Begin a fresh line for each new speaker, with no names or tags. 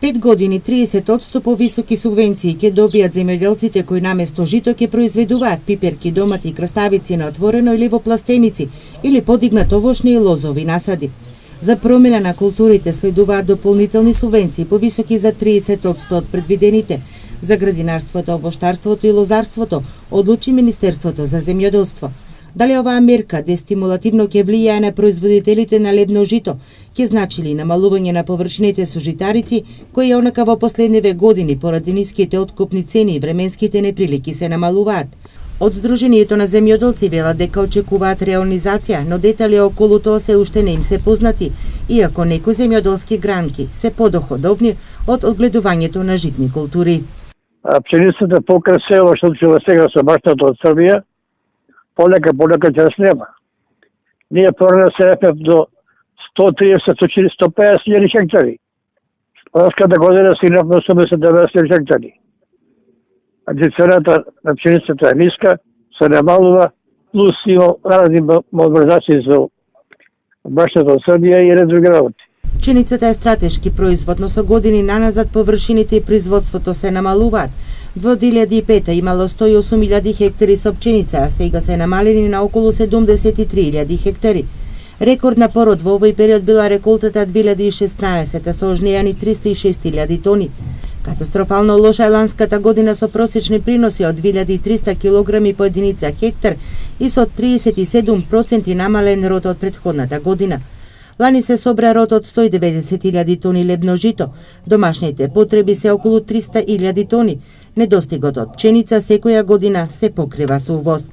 5 години 30% повисоки субвенции ќе добијат земјоделците кои наместо жито ќе произведуваат пиперки, домати и краставици на отворено или во пластеници или подигнат овошни и лозови насади. За промена на културите следуваат дополнителни субвенции повисоки за 30% од предвидените. За градинарството, овоштарството и лозарството одлучи Министерството за земјоделство. Дали оваа мерка дестимулативно ќе влијае на производителите на лебно жито, ќе значи ли намалување на површините со житарици, кои онака во последниве години поради ниските откупни цени и временските неприлики се намалуваат. Од Сдруженијето на земјоделци велат дека очекуваат реалнизација, но детали околу тоа се уште не им се познати, иако некои земјоделски гранки се подоходовни од одгледувањето на житни култури.
Пшеницата покрај се ова што случува сега со баштата од Србија, полека ќе снема. Ние порано се репев до 130-150 хиljadi хектари. Прошлата година стигнавме 80-90 хектари. Значи цената на пшеницата е ниска, се намалува, плюс има разни модернизации за баштата од Србија и ред други работи.
Пшеницата е стратешки производ, но со години наназад површините и производството се намалуваат. Во 2005 имало 108.000 хектари со пченица, а сега се намалени на околу 73.000 хектари. Рекордна пород во овој период била реколтата 2016 со ожнејани 306.000 тони. Катастрофално лоша е ланската година со просечни приноси од 2300 килограми по единица хектар и со 37% намален род од претходната година. Лани се собра род од 190.000 тони лебно жито. Домашните потреби се околу 300.000 тони. Недостигот од пченица секоја година се покрива со увоз.